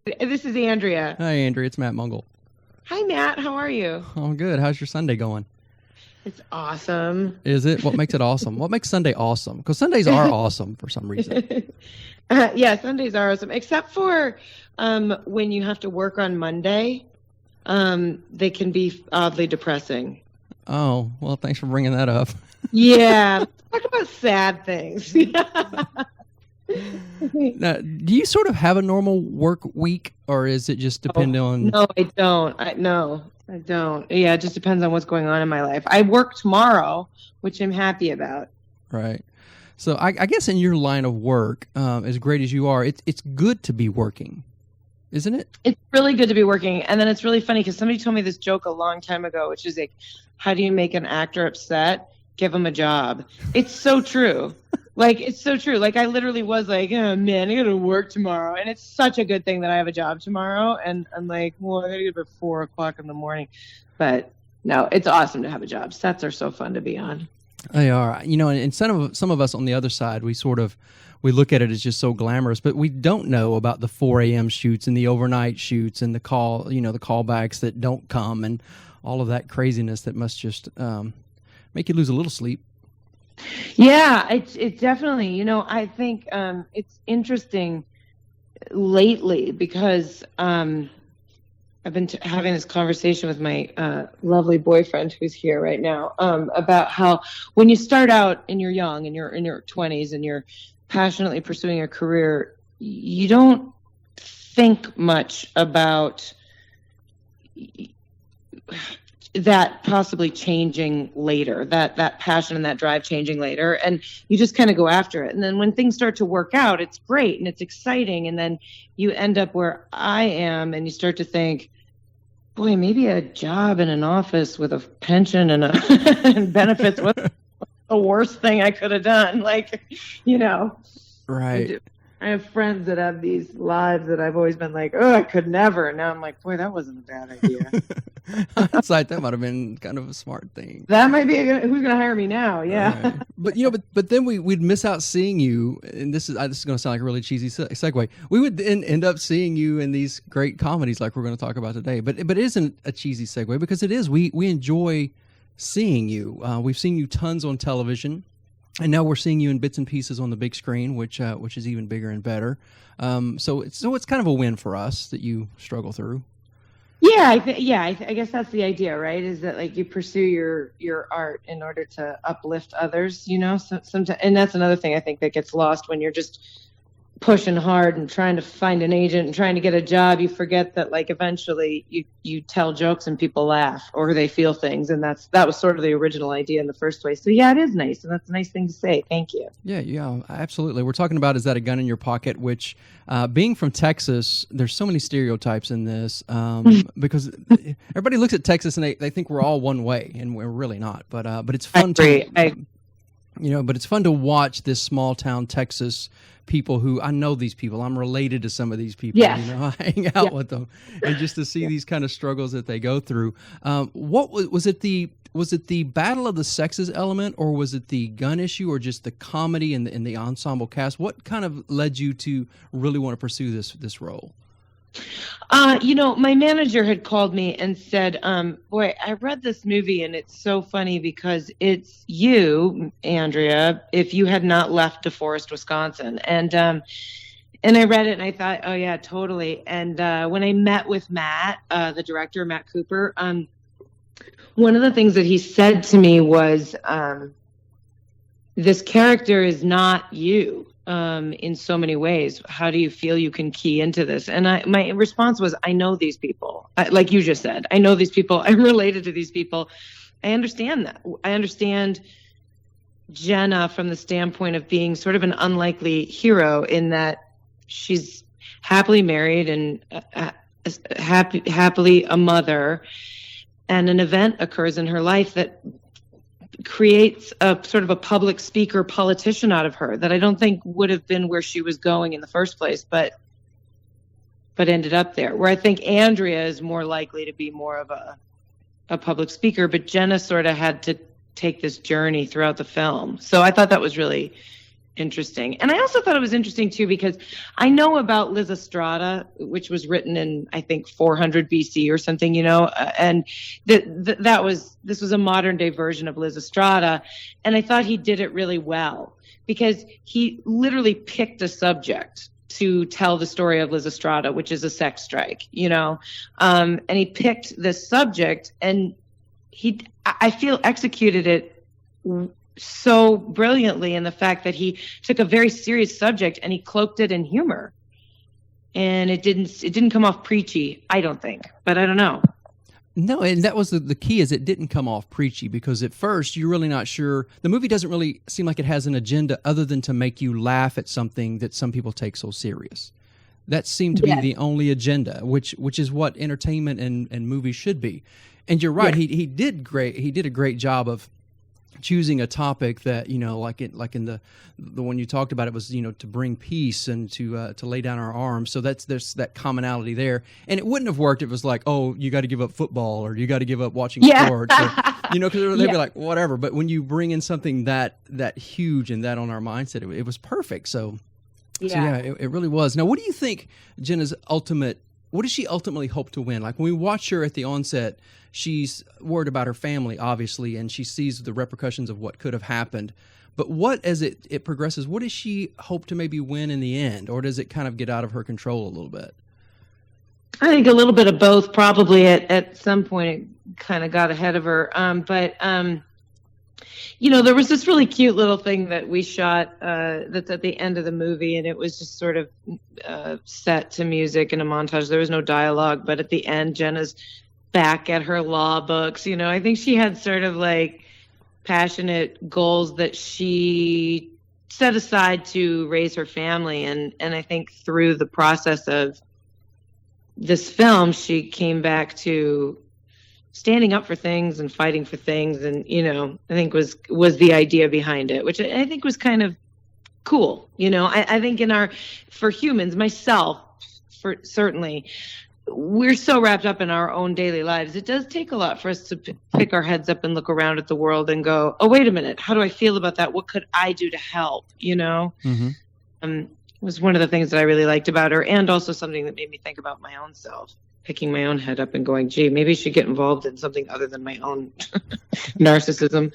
This is Andrea. Hi, Andrea. It's Matt Mungle. Hi, Matt. How are you? Oh, good. How's your Sunday going? It's awesome. Is it? What makes it awesome? What makes Sunday awesome? Because Sundays are awesome for some reason. Yeah, Sundays are awesome, except for when you have to work on Monday. They can be oddly depressing. Oh, well, thanks for bringing that up. Yeah, talk about sad things. Now, do you sort of have a normal work week, or is it just depend on? No, I don't. No, I don't. Yeah, it just depends on what's going on in my life. I work tomorrow, which I'm happy about. Right. So I guess in your line of work, as great as you are, it's good to be working, isn't it? It's really good to be working. And then it's really funny because somebody told me this joke a long time ago, which is like, how do you make an actor upset? Give him a job. It's so true. It's so true. Like, I literally was like, oh, man, I got to work tomorrow. And it's such a good thing that I have a job tomorrow. And I'm like, well, I got to get up at 4 o'clock in the morning. But no, it's awesome to have a job. Sets are so fun to be on. They are. And some of us on the other side, we look at it as just so glamorous, but we don't know about the 4 a.m. shoots and the overnight shoots and the callbacks that don't come and all of that craziness that must just make you lose a little sleep. Yeah, it's definitely, I think it's interesting lately because I've been having this conversation with my lovely boyfriend who's here right now about how when you start out and you're young and you're in your 20s and you're passionately pursuing a career, you don't think much about that possibly changing later, that passion and that drive changing later, and you just kind of go after it. And then when things start to work out, it's great and it's exciting, and then you end up where I am and you start to think, boy, maybe a job in an office with a pension and and benefits was the worst thing I could have done. Right. I have friends that have these lives that I've always been like, oh, I could never. Now I'm like, boy, that wasn't a bad idea. Hindsight, that might have been kind of a smart thing. That might be who's going to hire me now. Yeah. Right. But then we'd miss out seeing you. And this is going to sound like a really cheesy segue. We would then end up seeing you in these great comedies like we're going to talk about today. But it isn't a cheesy segue because it is. We enjoy seeing you. We've seen you tons on television. And now we're seeing you in bits and pieces on the big screen, which is even bigger and better. So it's kind of a win for us that you struggle through. Yeah, I guess that's the idea, right? Is that like you pursue your art in order to uplift others, sometimes, and that's another thing I think that gets lost when you're just pushing hard and trying to find an agent and trying to get a job. You forget that like eventually you tell jokes and people laugh or they feel things, and that was sort of the original idea in the first place. So yeah, it is nice, and that's a nice thing to say. Thank you. Yeah, absolutely. We're talking about Is That a Gun in Your Pocket, which being from Texas, there's so many stereotypes in this because everybody looks at Texas and they think we're all one way, and we're really not. But it's fun but it's fun to watch this small town Texas people who I know these people. I'm related to some of these people. Yes. I hang out with them, and just to see these kind of struggles that they go through. What was it? Was it the battle of the sexes element, or was it the gun issue, or just the comedy and the ensemble cast? What kind of led you to really want to pursue this role? My manager had called me and said, boy, I read this movie and it's so funny because it's you, Andrea, if you had not left DeForest, Wisconsin. And I read it and I thought, oh yeah, totally. And when I met with Matt, the director, Matt Cooper, one of the things that he said to me was, this character is not you. In so many ways. How do you feel you can key into this? And my response was, I know these people. Like you just said, I know these people. I'm related to these people. I understand that. I understand Jenna from the standpoint of being sort of an unlikely hero in that she's happily married and happily a mother, and an event occurs in her life that creates a sort of a public speaker politician out of her that I don't think would have been where she was going in the first place, but ended up there. Where I think Andrea is more likely to be more of a public speaker, but Jenna sort of had to take this journey throughout the film. So I thought that was really interesting. And I also thought it was interesting too, because I know about Lysistrata, which was written in, I think, 400 BC or something, and this was a modern day version of Lysistrata. And I thought he did it really well, because he literally picked a subject to tell the story of Lysistrata, which is a sex strike, and he picked this subject, and I feel, executed it so brilliantly in the fact that he took a very serious subject and he cloaked it in humor, and it didn't come off preachy, I don't think, but I don't know. No, and that was the key, is it didn't come off preachy, because at first you're really not sure. The movie doesn't really seem like it has an agenda other than to make you laugh at something that some people take so serious. That seemed to be the only agenda, which is what entertainment and movies should be. And you're right, he did great. He did a great job of choosing a topic that, like in the one you talked about, it was, to bring peace and to lay down our arms. So there's that commonality there. And it wouldn't have worked if it was like, oh, you got to give up football, or you got to give up watching sports, or, because they'd be like, whatever. But when you bring in something that huge and that on our mindset, it was perfect. So it really was. Now, what do you think what does she ultimately hope to win? Like, when we watch her at the onset, she's worried about her family, obviously, and she sees the repercussions of what could have happened. But as it progresses, what does she hope to maybe win in the end? Or does it kind of get out of her control a little bit? I think a little bit of both. Probably at some point it kind of got ahead of her. There was this really cute little thing that we shot that's at the end of the movie, and it was just sort of set to music in a montage. There was no dialogue, but at the end, Jenna's back at her law books. I think she had sort of like passionate goals that she set aside to raise her family, and I think through the process of this film, she came back to standing up for things and fighting for things, and I think was the idea behind it, which I think was kind of cool. I think for humans, myself, for certainly, we're so wrapped up in our own daily lives. It does take a lot for us to pick our heads up and look around at the world and go, oh, wait a minute, how do I feel about that? What could I do to help? Mm-hmm. It was one of the things that I really liked about her, and also something that made me think about my own self, picking my own head up and going, gee, maybe I should get involved in something other than my own narcissism.